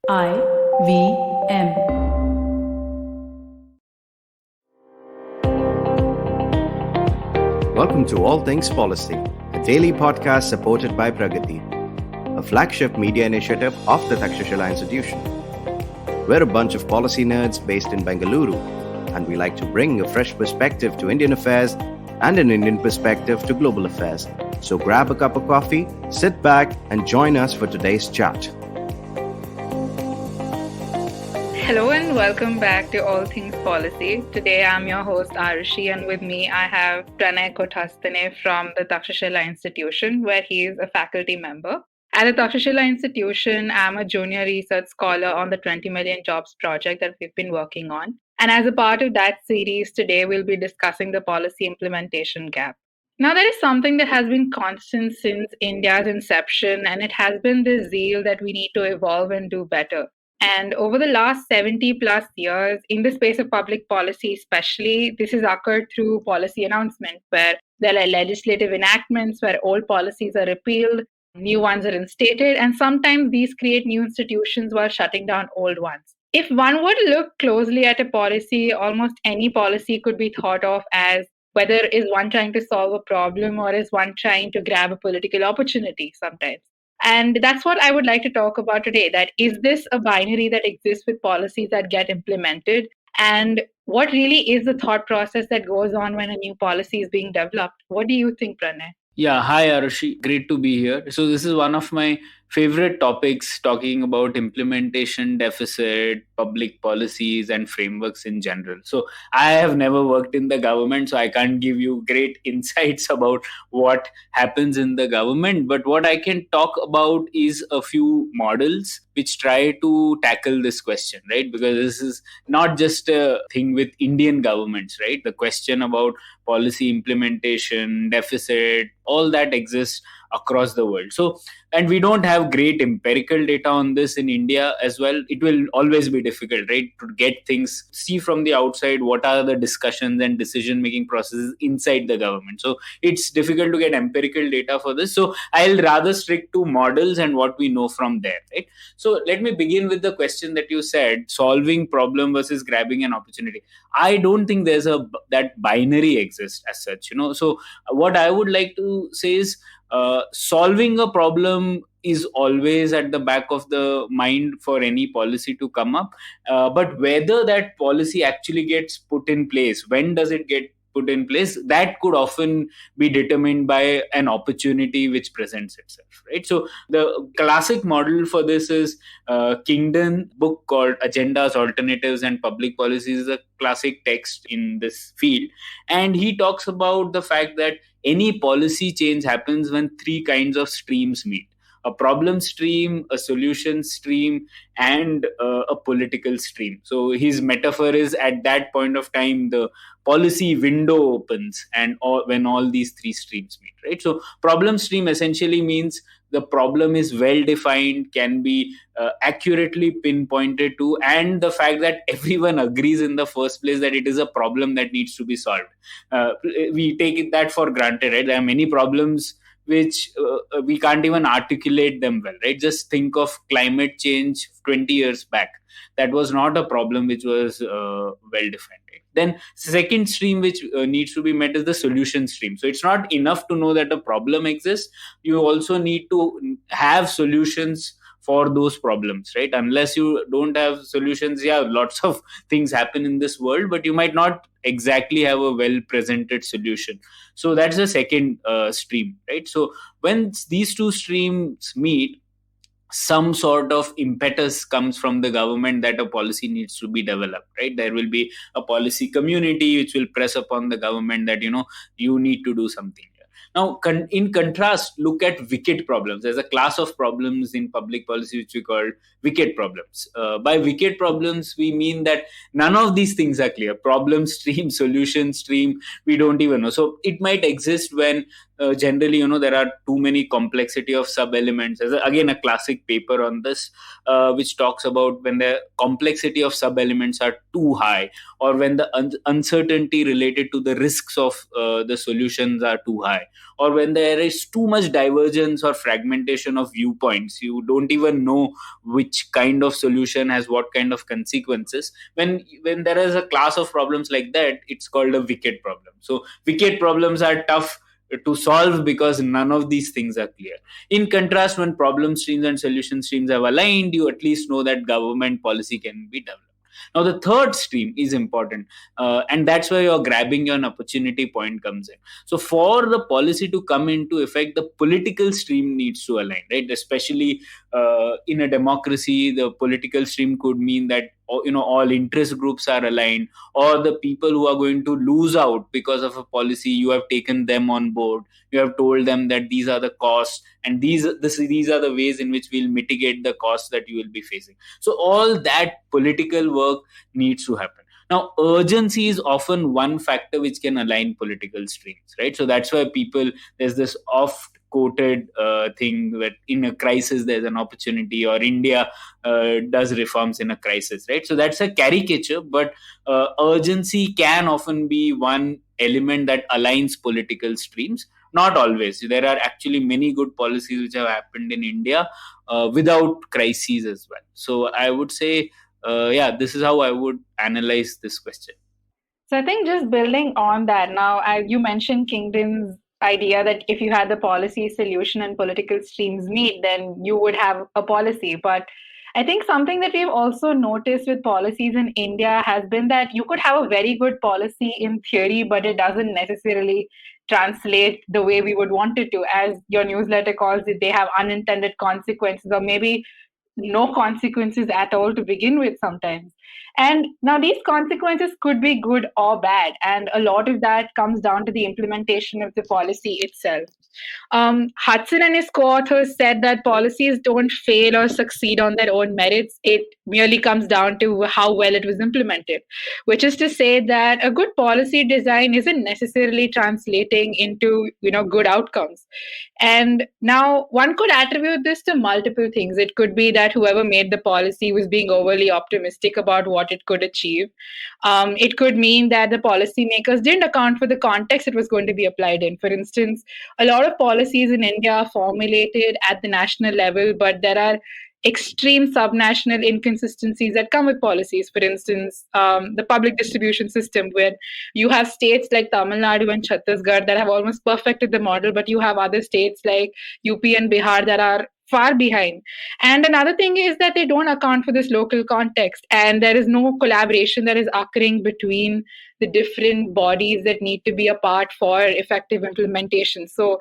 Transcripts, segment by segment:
IVM. Welcome to All Things Policy, a daily podcast supported by Pragati, a flagship media initiative of the Takshashila Institution. We're a bunch of policy nerds based in Bengaluru, and we like to bring a fresh perspective to Indian affairs and an Indian perspective to global affairs. So grab a cup of coffee, sit back, and join us for today's chat. Hello and welcome back to All Things Policy. Today I'm your host Aarushi, and with me I have Pranay Kotasthane from the Takshashila Institution, where he is a faculty member. At the Takshashila Institution, I'm a junior research scholar on the 20 Million Jobs project that we've been working on. And as a part of that series, today we'll be discussing the policy implementation gap. Now, that is something that has been constant since India's inception, and it has been this zeal that we need to evolve and do better. And over the last 70 plus years, in the space of public policy especially, this has occurred through policy announcements where there are legislative enactments where old policies are repealed, new ones are instated, and sometimes these create new institutions while shutting down old ones. If one were to look closely at a policy, almost any policy could be thought of as whether is one trying to solve a problem or is one trying to grab a political opportunity sometimes. And that's what I would like to talk about today, that is this a binary that exists with policies that get implemented? And what really is the thought process that goes on when a new policy is being developed? What do you think, Pranay? Yeah, hi Aarushi. Great to be here. So this is one of my favorite topics, talking about implementation, deficit, public policies and frameworks in general. So I have never worked in the government, so I can't give you great insights about what happens in the government. But what I can talk about is a few models which try to tackle this question, right? Because this is not just a thing with Indian governments, right? The question about policy implementation, deficit, all that exists across the world. So, and we don't have great empirical data on this in India as well. It will always be difficult, right, to get things, see from the outside what are the discussions and decision-making processes inside the government. So it's difficult to get empirical data for this. So I'll rather stick to models and what we know from there, right? So let me begin with the question that you said, solving problem versus grabbing an opportunity. I don't think there's that binary exists as such, So what I would like to say is, solving a problem is always at the back of the mind for any policy to come up. But whether that policy actually gets put in place, when does it get put in place, that could often be determined by an opportunity which presents itself, right? So the classic model for this is Kingdon book called Agendas, Alternatives and Public Policies, is a classic text in this field. And he talks about the fact that any policy change happens when three kinds of streams meet: a problem stream, a solution stream, and a political stream. So his metaphor is, at that point of time, the policy window opens and when all these three streams meet, right? So problem stream essentially means the problem is well defined, can be accurately pinpointed to, and the fact that everyone agrees in the first place that it is a problem that needs to be solved. We take that for granted, right? There are many problems which we can't even articulate them well, right? Just think of climate change 20 years back. That was not a problem which was well defined. Right? Then second stream which needs to be met is the solution stream. So it's not enough to know that a problem exists. You also need to have solutions for those problems, right? Unless you don't have solutions, lots of things happen in this world, but you might not exactly have a well presented solution. So that's the second stream, right? So when these two streams meet, some sort of impetus comes from the government that a policy needs to be developed, right? There will be a policy community which will press upon the government that, you need to do something. Now, in contrast, look at wicked problems. There's a class of problems in public policy which we call wicked problems. By wicked problems, we mean that none of these things are clear. Problem stream, solution stream, we don't even know. So it might exist when generally, there are too many complexity of sub-elements. There's again a classic paper on this, which talks about when the complexity of sub-elements are too high, or when the uncertainty related to the risks of the solutions are too high, or when there is too much divergence or fragmentation of viewpoints. You don't even know which kind of solution has what kind of consequences. When there is a class of problems like that, it's called a wicked problem. So wicked problems are tough to solve because none of these things are clear. In contrast, when problem streams and solution streams have aligned, you at least know that government policy can be developed. Now, the third stream is important, and that's where your grabbing an opportunity point comes in. So, for the policy to come into effect, the political stream needs to align, right? Especially in a democracy, the political stream could mean that all interest groups are aligned, or the people who are going to lose out because of a policy, you have taken them on board. You have told them that these are the costs, and these are the ways in which we'll mitigate the costs that you will be facing. So all that political work needs to happen. Now, urgency is often one factor which can align political streams, right? So that's why there's this oft quoted thing that in a crisis there's an opportunity, or India does reforms in a crisis, right? So that's a caricature, but urgency can often be one element that aligns political streams. Not always. There are actually many good policies which have happened in India without crises as well. So I would say, this is how I would analyze this question. So I think just building on that now, you mentioned Kingdon's idea that if you had the policy solution and political streams meet, then you would have a policy. But I think something that we've also noticed with policies in India has been that you could have a very good policy in theory, but it doesn't necessarily translate the way we would want it to. As your newsletter calls it, they have unintended consequences, or maybe no consequences at all to begin with sometimes. And now these consequences could be good or bad. And a lot of that comes down to the implementation of the policy itself. Hudson and his co-authors said that policies don't fail or succeed on their own merits. It merely comes down to how well it was implemented, which is to say that a good policy design isn't necessarily translating into, good outcomes. And now one could attribute this to multiple things. It could be that whoever made the policy was being overly optimistic about what it could achieve. It could mean that the policymakers didn't account for the context it was going to be applied in. For instance, a lot of policies in India are formulated at the national level, but there are extreme subnational inconsistencies that come with policies. For instance, the public distribution system, where you have states like Tamil Nadu and Chhattisgarh that have almost perfected the model, but you have other states like UP and Bihar that are far behind. And another thing is that they don't account for this local context, and there is no collaboration that is occurring between the different bodies that need to be a part for effective implementation. So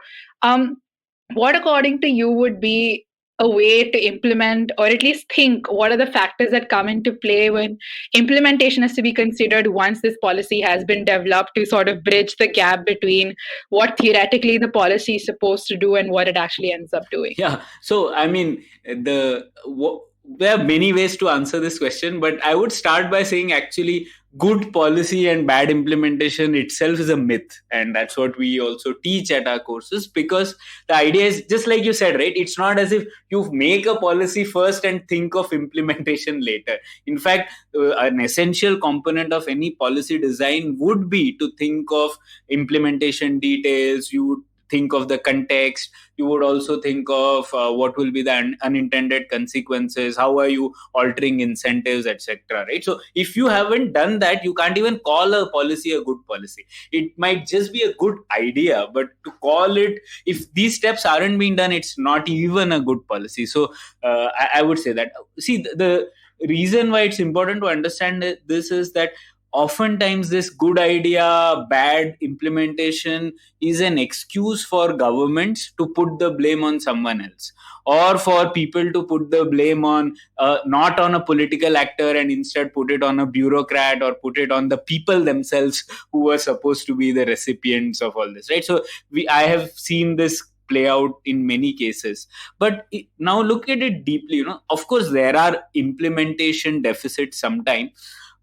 what, according to you, would be a way to implement, or at least think, what are the factors that come into play when implementation has to be considered once this policy has been developed, to sort of bridge the gap between what theoretically the policy is supposed to do and what it actually ends up doing? Yeah. So, I mean, there are many ways to answer this question, but I would start by saying actually good policy and bad implementation itself is a myth. And that's what we also teach at our courses, because the idea is just like you said, right? It's not as if you make a policy first and think of implementation later. In fact, an essential component of any policy design would be to think of implementation details. You would think of the context. You would also think of what will be the unintended consequences, how are you altering incentives, etc. Right? So if you haven't done that, you can't even call a policy a good policy. It might just be a good idea, but to call it, if these steps aren't being done, it's not even a good policy. So I would say that. See, the reason why it's important to understand this is that oftentimes this good idea, bad implementation is an excuse for governments to put the blame on someone else, or for people to put the blame on not on a political actor, and instead put it on a bureaucrat, or put it on the people themselves who were supposed to be the recipients of all this, right? So I have seen this play out in many cases. But now look at it deeply. Of course there are implementation deficits sometimes,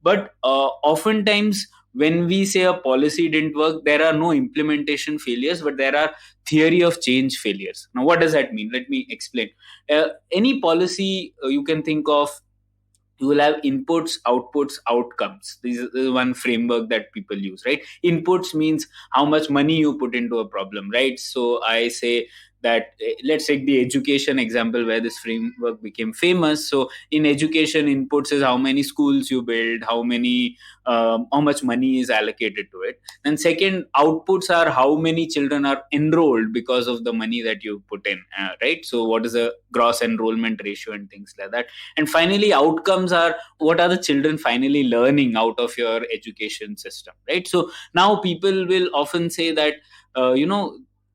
but oftentimes when we say a policy didn't work, there are no implementation failures, but there are theory of change failures. Now, what does that mean? Let me explain. Any policy you can think of, you will have inputs, outputs, outcomes. This is one framework that people use, right? Inputs means how much money you put into a problem, right? So I say that let's take the education example where this framework became famous. So in education, inputs is how many schools you build, how much money is allocated to it. And second, outputs are how many children are enrolled because of the money that you put in, right? So what is the gross enrollment ratio and things like that. And finally, outcomes are what are the children finally learning out of your education system, right? So now people will often say that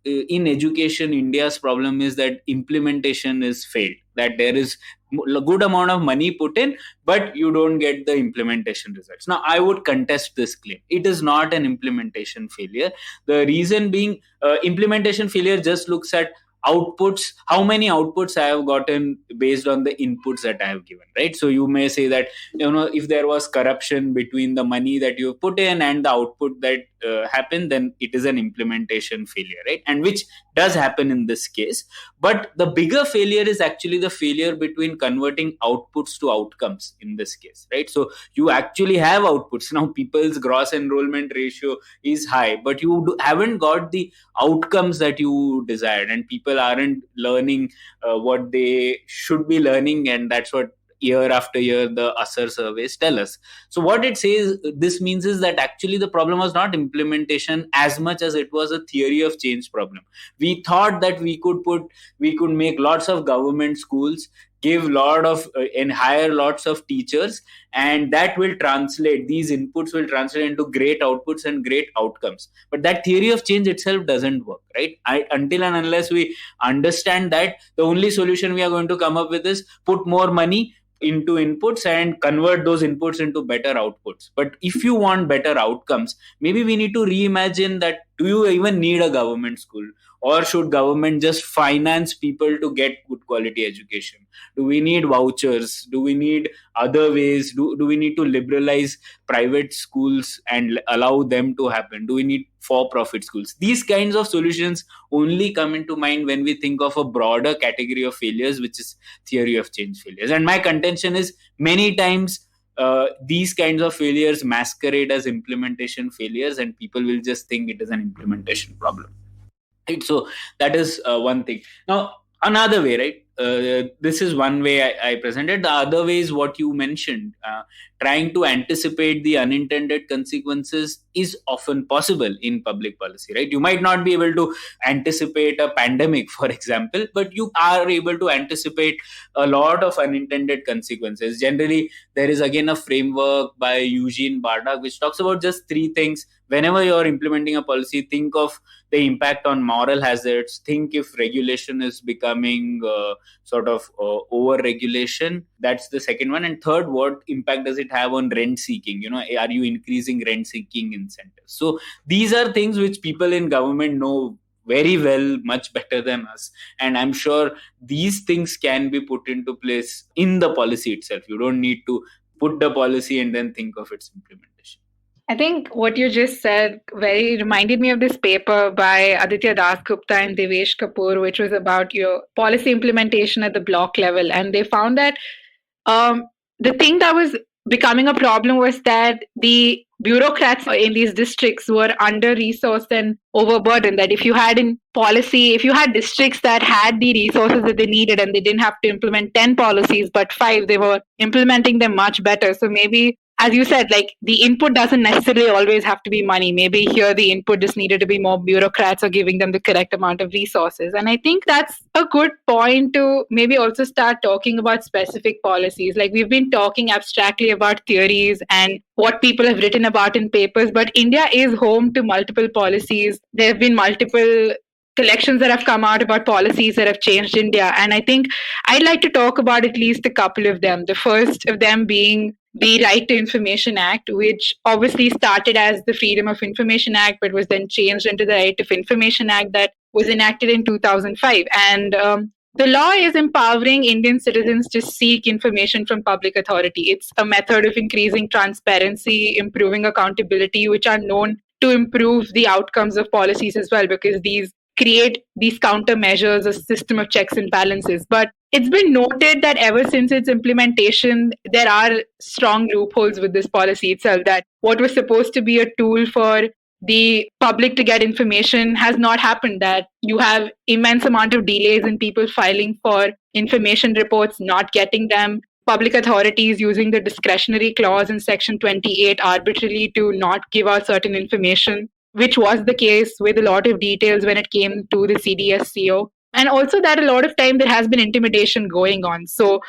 in education, India's problem is that implementation is failed, that there is a good amount of money put in, but you don't get the implementation results. Now, I would contest this claim. It is not an implementation failure. The reason being, implementation failure just looks at outputs, how many outputs I have gotten based on the inputs that I have given, right? So you may say that, if there was corruption between the money that you put in and the output that happened, then it is an implementation failure, right? And which does happen in this case. But the bigger failure is actually the failure between converting outputs to outcomes in this case, right? So you actually have outputs. Now, people's gross enrollment ratio is high, but you haven't got the outcomes that you desired, and people aren't learning what they should be learning, and that's what year after year the ASER surveys tell us. So what it says, this means is that actually the problem was not implementation as much as it was a theory of change problem. We thought that we could make lots of government schools, give lot of and hire lots of teachers, and that will translate, these inputs will translate into great outputs and great outcomes. But that theory of change itself doesn't work, right? Until and unless we understand that, the only solution we are going to come up with is put more money into inputs and convert those inputs into better outputs. But if you want better outcomes, maybe we need to reimagine that, do you even need a government school, or should government just finance people to get good quality education? Do we need vouchers? Do we need other ways? Do we need to liberalize private schools and allow them to happen? Do we need for-profit schools? These kinds of solutions only come into mind when we think of a broader category of failures, which is theory of change failures. And my contention is, many times these kinds of failures masquerade as implementation failures, and people will just think it is an implementation problem. Right? So that is one thing. Now, another way, right? This is one way I presented. The other way is what you mentioned. Trying to anticipate the unintended consequences is often possible in public policy, right? You might not be able to anticipate a pandemic, for example, but you are able to anticipate a lot of unintended consequences. Generally, there is again a framework by Eugene Bardak which talks about just three things. Whenever you're implementing a policy, think of the impact on moral hazards. Think if regulation is becoming over regulation. That's the second one. And third, what impact does it have on rent seeking? Are you increasing rent seeking incentives? So these are things which people in government know very well, much better than us. And I'm sure these things can be put into place in the policy itself. You don't need to put the policy and then think of its implementation. I think what you just said very reminded me of this paper by Aditya Das Gupta and Devesh Kapoor, which was about your policy implementation at the block level. And they found that the thing that was becoming a problem was that the bureaucrats in these districts were under-resourced and overburdened. That if you had districts that had the resources that they needed and they didn't have to implement 10 policies, but 5, they were implementing them much better. So maybe, as you said, like the input doesn't necessarily always have to be money. Maybe here the input just needed to be more bureaucrats or giving them the correct amount of resources. And I think that's a good point to maybe also start talking about specific policies. Like we've been talking abstractly about theories and what people have written about in papers, but India is home to multiple policies. There have been multiple collections that have come out about policies that have changed India. And I think I'd like to talk about at least a couple of them. The first of them being the Right to Information Act, which obviously started as the Freedom of Information Act, but was then changed into the Right of Information Act that was enacted in 2005. And The law is empowering Indian citizens to seek information from public authority. It's a method of increasing transparency, improving accountability, which are known to improve the outcomes of policies as well, because these create these countermeasures, a system of checks and balances. But it's been noted that ever since its implementation, there are strong loopholes with this policy itself, that what was supposed to be a tool for the public to get information has not happened, that you have immense amount of delays in people filing for information reports, not getting them, public authorities using the discretionary clause in section 28 arbitrarily to not give out certain information, which was the case with a lot of details when it came to the CDSCO. And also that a lot of time there has been intimidation going on. So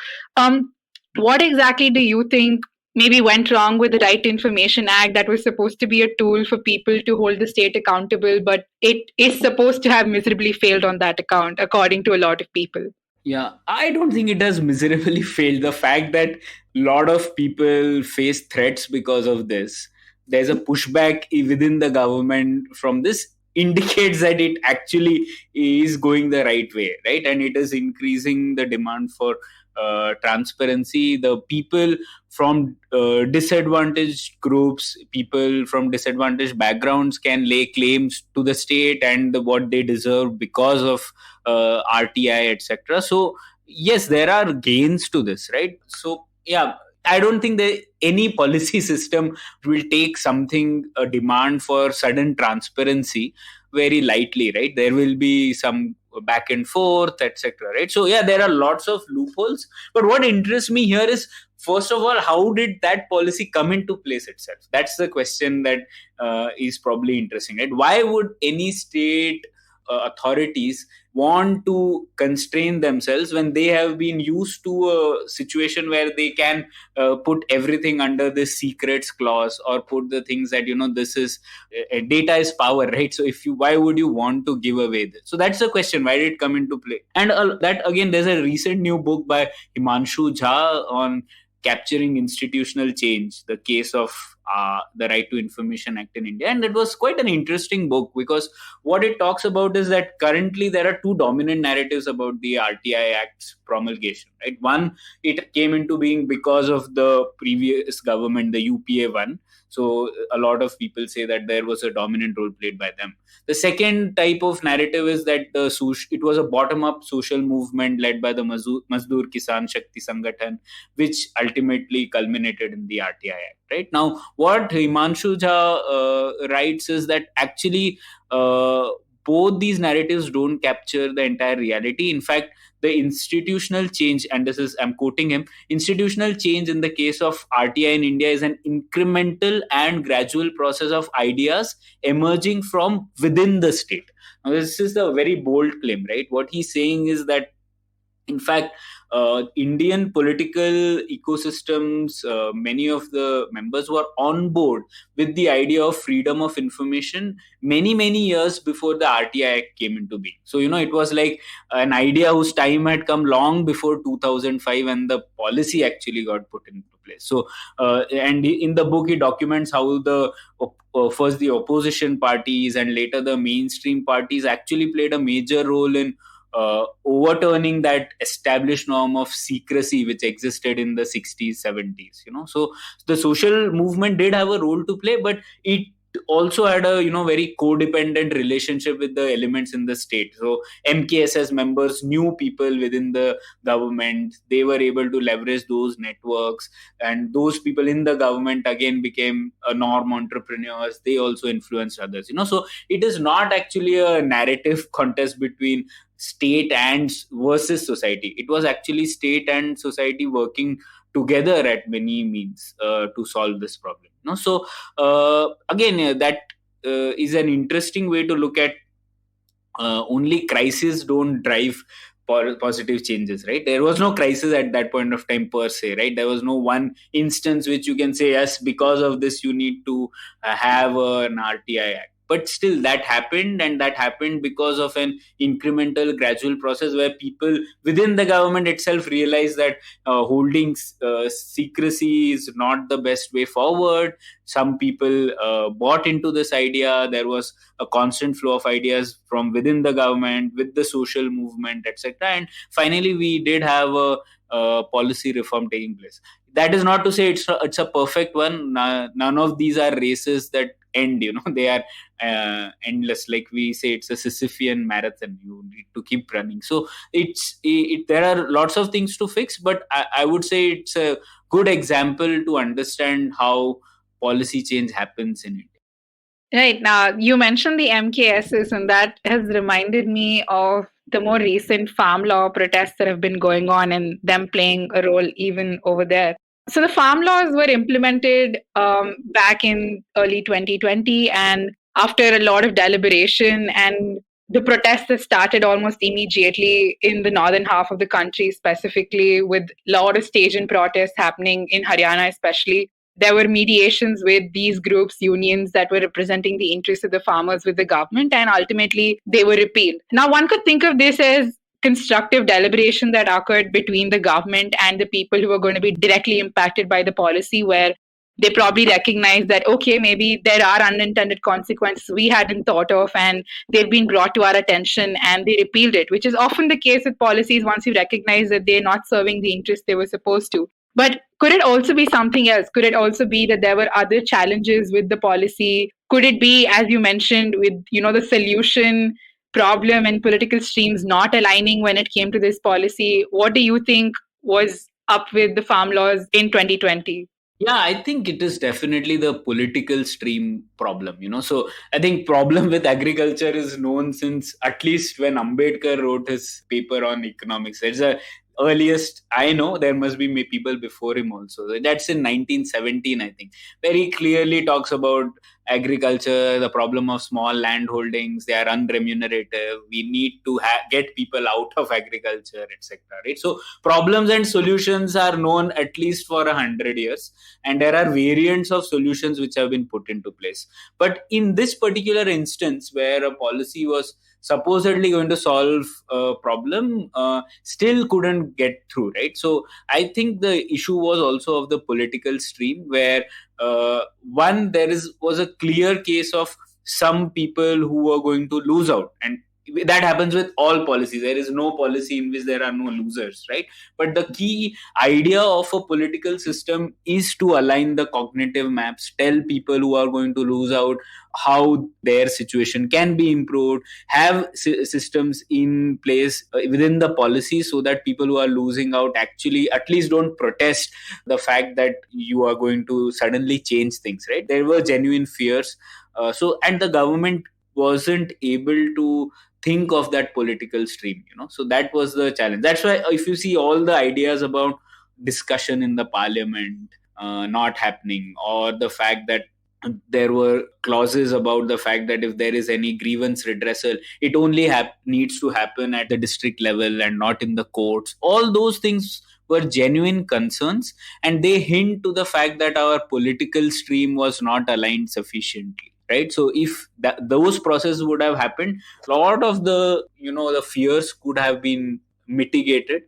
what exactly do you think maybe went wrong with the Right to Information Act, that was supposed to be a tool for people to hold the state accountable, but it is supposed to have miserably failed on that account, according to a lot of people? Yeah, I don't think it has miserably failed. The fact that a lot of people face threats because of this, there's a pushback within the government from this, indicates that it actually is going the right way, right? And it is increasing the demand for transparency. The people from disadvantaged groups, people from disadvantaged backgrounds can lay claims to the state and what they deserve because of RTI, etc. So yes, there are gains to this, right? So yeah, I don't think that any policy system will take something, a demand for sudden transparency, very lightly, right? There will be some back and forth, etc. Right? So yeah, there are lots of loopholes. But what interests me here is, first of all, how did that policy come into place itself? That's the question that is probably interesting, right? Why would any state authorities want to constrain themselves when they have been used to a situation where they can put everything under this secrets clause, or put the things that, this is data is power, right? So if you, why would you want to give away this? So that's the question, why did it come into play? And that again, there's a recent new book by Himanshu Jha on capturing institutional change, the case of the Right to Information Act in India. And that was quite an interesting book, because what it talks about is that currently there are two dominant narratives about the RTI Act's promulgation, right? One, it came into being because of the previous government, the UPA one. So a lot of people say that there was a dominant role played by them. The second type of narrative is that it was a bottom-up social movement led by the Mazdoor Kisan Shakti Sangathan, which ultimately culminated in the RTI Act. Right now, what Himanshu Jha writes is that actually both these narratives don't capture the entire reality. In fact, the institutional change, and this is, I'm quoting him, institutional change in the case of RTI in India is an incremental and gradual process of ideas emerging from within the state. Now, this is a very bold claim, right? What he's saying is that, in fact, Indian political ecosystems, many of the members were on board with the idea of freedom of information many years before the RTI Act came into being. So, it was like an idea whose time had come long before 2005, and the policy actually got put into place. So, and in the book, he documents how first the opposition parties and later the mainstream parties actually played a major role in overturning that established norm of secrecy which existed in the 60s, 70s. So the social movement did have a role to play, but it also had a very codependent relationship with the elements in the state. So MKSS members knew people within the government. They were able to leverage those networks, and those people in the government again became norm entrepreneurs. They also influenced others. So it is not actually a narrative contest between state and versus society. It was actually state and society working together at many means to solve this problem. So again, that is an interesting way to look at only crises don't drive positive changes, right? There was no crisis at that point of time per se, right? There was no one instance which you can say, yes, because of this you need to have an RTI Act. But still that happened, and that happened because of an incremental gradual process where people within the government itself realized that holding secrecy is not the best way forward. Some people bought into this idea. There was a constant flow of ideas from within the government with the social movement, etc. And finally we did have a policy reform taking place. That is not to say it's a perfect one. None of these are races that end, they are endless. Like we say, it's a Sisyphean marathon. You need to keep running. So there are lots of things to fix, but I would say it's a good example to understand how policy change happens in India. Right. Now, you mentioned the MKSs, and that has reminded me of the more recent farm law protests that have been going on and them playing a role even over there. So the farm laws were implemented back in early 2020, and after a lot of deliberation, and the protests that started almost immediately in the northern half of the country, specifically with a lot of stage-in protests happening in Haryana especially. There were mediations with these groups, unions that were representing the interests of the farmers with the government, and ultimately they were repealed. Now, one could think of this as constructive deliberation that occurred between the government and the people who are going to be directly impacted by the policy, where they probably recognize that, okay, maybe there are unintended consequences we hadn't thought of, and they've been brought to our attention and they repealed it, which is often the case with policies once you recognize that they're not serving the interests they were supposed to. But could it also be something else? Could it also be that there were other challenges with the policy? Could it be, as you mentioned, with the solution problem and political streams not aligning when it came to this policy? What do you think was up with the farm laws in 2020? Yeah, I think it is definitely the political stream problem, So I think problem with agriculture is known since at least when Ambedkar wrote his paper on economics. There's a earliest I know, there must be people before him also. That's in 1917, I think. Very clearly talks about agriculture, the problem of small land holdings. They are unremunerative. We need to get people out of agriculture, etc. Right? So problems and solutions are known at least for 100 years, and there are variants of solutions which have been put into place. But in this particular instance, where a policy was supposedly going to solve a problem, still couldn't get through, right? So I think the issue was also of the political stream, where one, was a clear case of some people who were going to lose out, and that happens with all policies. There is no policy in which there are no losers, right? But the key idea of a political system is to align the cognitive maps, tell people who are going to lose out how their situation can be improved, have systems in place within the policy so that people who are losing out actually at least don't protest the fact that you are going to suddenly change things, right? There were genuine fears. And the government wasn't able to think of that political stream, so that was the challenge. That's why if you see all the ideas about discussion in the parliament not happening, or the fact that there were clauses about the fact that if there is any grievance redressal, it only needs to happen at the district level and not in the courts. All those things were genuine concerns, and they hint to the fact that our political stream was not aligned sufficiently, right? So if those processes would have happened, a lot of the the fears could have been mitigated.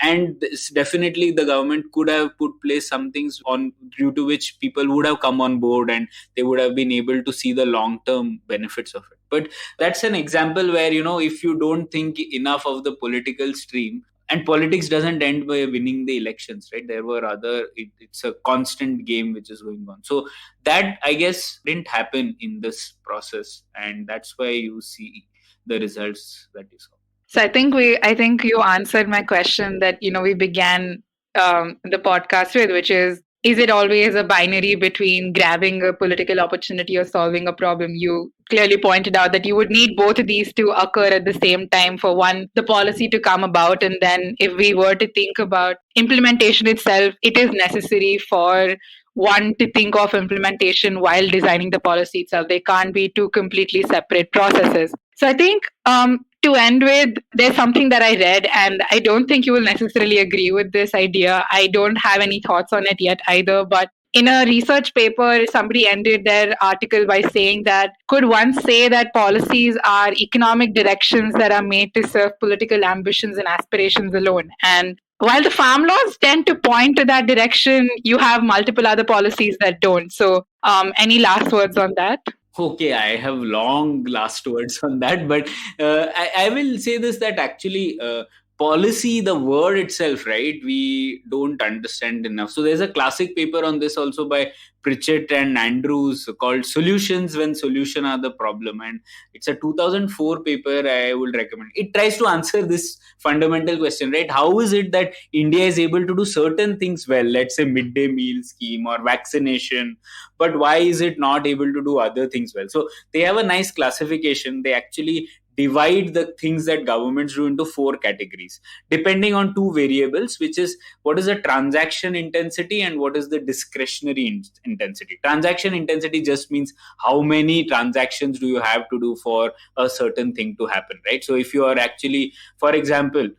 And definitely the government could have put place some things on due to which people would have come on board, and they would have been able to see the long term benefits of it. But that's an example where if you don't think enough of the political stream, and politics doesn't end by winning the elections, right? There were it's a constant game which is going on. So that, I guess, didn't happen in this process, and that's why you see the results that you saw. So I think you answered my question that we began the podcast with, which is it always a binary between grabbing a political opportunity or solving a problem? You clearly pointed out that you would need both of these to occur at the same time for one, the policy to come about, and then if we were to think about implementation itself, it is necessary for one to think of implementation while designing the policy itself. They can't be two completely separate processes. So I think to end with, there's something that I read, and I don't think you will necessarily agree with this idea. I don't have any thoughts on it yet either, but in a research paper, somebody ended their article by saying that could one say that policies are economic directions that are made to serve political ambitions and aspirations alone? And while the farm laws tend to point to that direction, you have multiple other policies that don't. So, any last words on that? Okay, I have long last words on that, but I will say this, that actually policy, the word itself, right, we don't understand enough. So there's a classic paper on this also by Pritchett and Andrews called Solutions When Solution Are the Problem. And it's a 2004 paper I would recommend. It tries to answer this fundamental question, right? How is it that India is able to do certain things well, let's say midday meal scheme or vaccination, but why is it not able to do other things well? So they have a nice classification. They actually divide the things that governments do into 4 categories depending on 2 variables, which is what is the transaction intensity and what is the discretionary intensity. Transaction intensity just means how many transactions do you have to do for a certain thing to happen, right? So if you are actually, for example,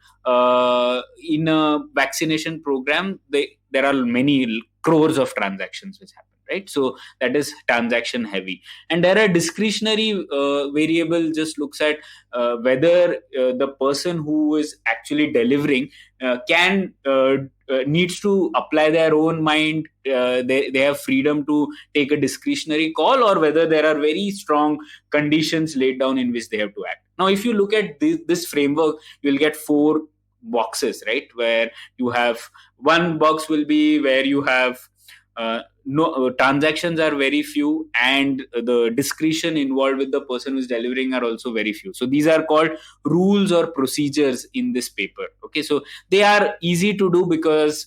in a vaccination program, there are many crores of transactions which happen, right? So that is transaction heavy. And there are discretionary variable, just looks at whether the person who is actually delivering needs to apply their own mind, they have freedom to take a discretionary call, or whether there are very strong conditions laid down in which they have to act. Now if you look at this framework, you'll get 4 boxes, right? Where you have, one box will be where you have no transactions are very few, and the discretion involved with the person who's delivering are also very few. So these are called rules or procedures in this paper. Okay, so they are easy to do because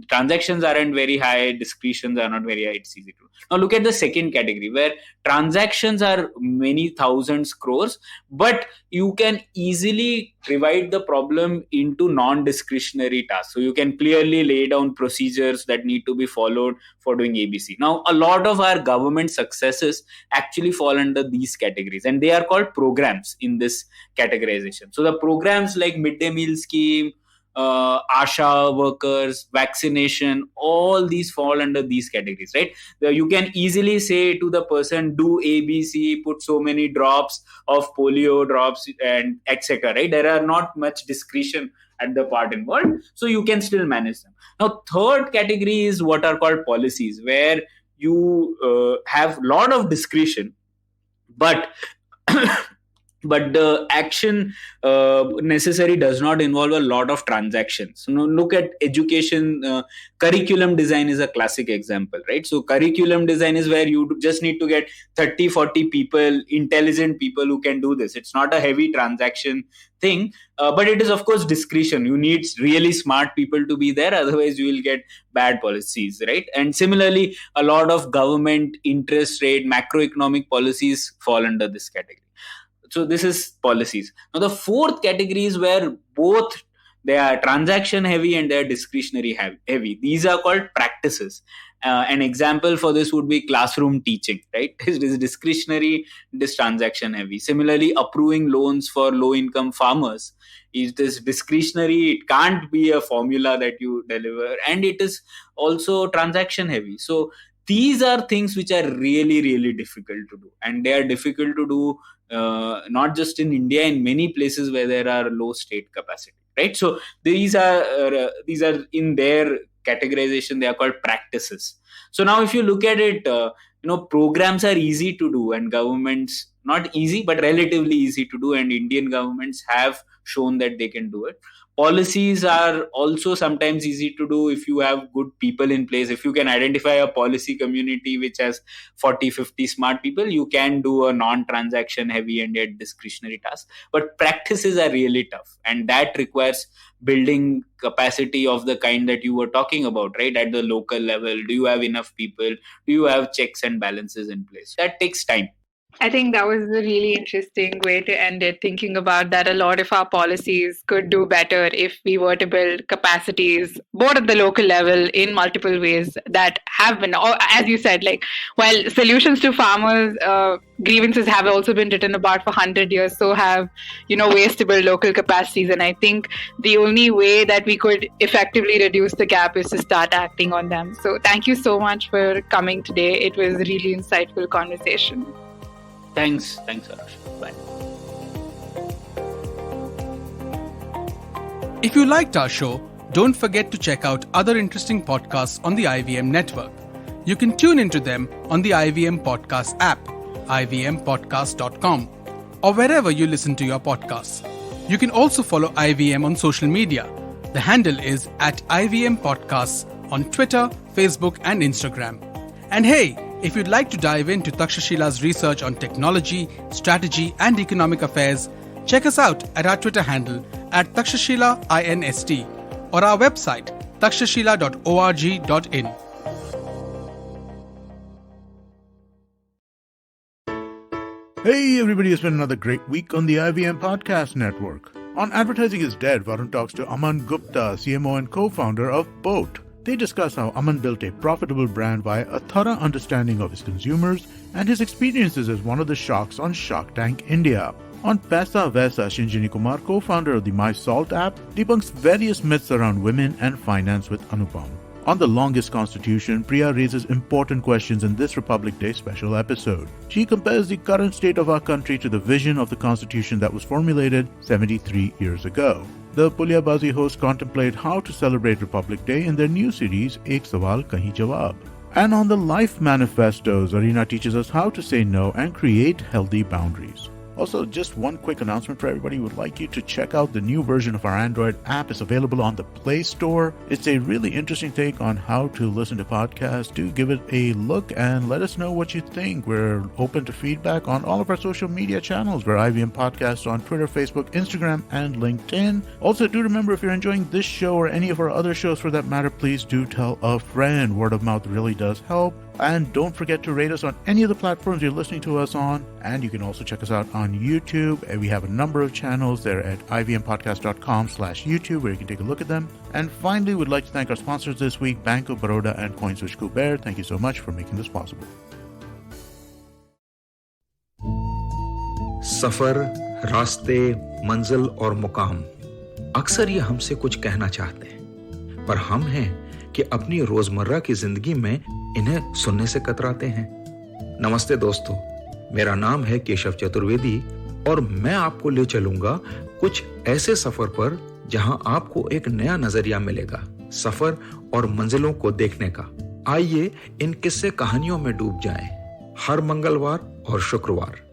transactions aren't very high, discretions are not very high, it's easy to do. Now look at the second category, where transactions are many thousands, crores, but you can easily divide the problem into non-discretionary tasks. So you can clearly lay down procedures that need to be followed for doing ABC. Now a lot of our government successes actually fall under these categories, and they are called programs in this categorization. So the programs like midday meal scheme, ASHA workers, vaccination, all these fall under these categories, right? You can easily say to the person, do ABC, put so many drops of polio drops and etc., right? There are not much discretion at the part involved, so you can still manage them. Now third category is what are called policies, where you have lot of discretion, but but the action necessary does not involve a lot of transactions. So now look at education. Curriculum design is a classic example, right? So curriculum design is where you just need to get 30-40 people, intelligent people who can do this. It's not a heavy transaction thing, but it is of course discretion. You need really smart people to be there, otherwise you will get bad policies, right? And similarly, a lot of government interest rate, macroeconomic policies fall under this category. So this is policies. Now the fourth category is where both they are transaction heavy and they are discretionary heavy. These are called practices. An example for this would be classroom teaching, right? It is discretionary, it is transaction heavy. Similarly, approving loans for low income farmers, it is discretionary, it can't be a formula that you deliver, and it is also transaction heavy. So these are things which are really, really difficult to do, and they are difficult to do not just in India, in many places where there are low state capacity, right? So these are in their categorization, they are called practices. So now if you look at it, programs are easy to do, and governments, not easy but relatively easy to do, and Indian governments have shown that they can do it. Policies are also sometimes easy to do if you have good people in place. If you can identify a policy community which has 40-50 smart people, you can do a non-transaction heavy and yet discretionary task. But practices are really tough, and that requires building capacity of the kind that you were talking about, right? At the local level, do you have enough people? Do you have checks and balances in place? That takes time. I think that was a really interesting way to end it, thinking about that a lot of our policies could do better if we were to build capacities, both at the local level in multiple ways that have been, or as you said, like while solutions to farmers' grievances have also been written about for 100 years, so have, ways to build local capacities. And I think the only way that we could effectively reduce the gap is to start acting on them. So thank you so much for coming today. It was a really insightful conversation. Thanks, Aarushi. Bye. If you liked our show, don't forget to check out other interesting podcasts on the IVM network. You can tune into them on the IVM Podcast app, ivmpodcast.com, or wherever you listen to your podcasts. You can also follow IVM on social media. The handle is @IVM Podcasts on Twitter, Facebook, and Instagram. And hey, if you'd like to dive into Takshashila's research on technology, strategy, and economic affairs, check us out at our Twitter handle @TakshashilaINST or our website takshashila.org.in. Hey everybody, it's been another great week on the IVM Podcast Network. On Advertising is Dead, Varun talks to Aman Gupta, CMO and co-founder of Boat. They discuss how Aman built a profitable brand via a thorough understanding of his consumers and his experiences as one of the sharks on Shark Tank India. On Paisa Vaisa, Shinjini Kumar, co-founder of the My Salt app, debunks various myths around women and finance with Anupam. On The Longest Constitution, Priya raises important questions in this Republic Day special episode. She compares the current state of our country to the vision of the Constitution that was formulated 73 years ago. The Pulyabazi hosts contemplate how to celebrate Republic Day in their new series, Ek Sawal Kahin Jawab. And on the Life Manifesto, Zarina teaches us how to say no and create healthy boundaries. Also, just one quick announcement for everybody. We would like you to check out the new version of our Android app. It's available on the Play Store. It's a really interesting take on how to listen to podcasts. Do give it a look and let us know what you think. We're open to feedback on all of our social media channels. We're IVM Podcasts on Twitter, Facebook, Instagram, and LinkedIn. Also, do remember, if you're enjoying this show or any of our other shows for that matter, please do tell a friend. Word of mouth really does help. And don't forget to rate us on any of the platforms you're listening to us on. And you can also check us out on YouTube. And we have a number of channels there at ivmpodcast.com/YouTube where you can take a look at them. And finally, we'd like to thank our sponsors this week, Bank of Baroda and CoinSwitch Kuber. Thank you so much for making this possible. सफर, रास्ते, मंजिल और मुकाम अक्सर ये हमसे कुछ कहना चाहते हैं, पर हम हैं कि अपनी रोजमर्रा की जिंदगी में इन्हें सुनने से कतराते हैं। नमस्ते दोस्तों, मेरा नाम है केशव चतुर्वेदी और मैं आपको ले चलूंगा कुछ ऐसे सफर पर जहां आपको एक नया नजरिया मिलेगा सफर और मंजिलों को देखने का। आइए इन किस्से कहानियों में डूब जाएं। हर मंगलवार और शुक्रवार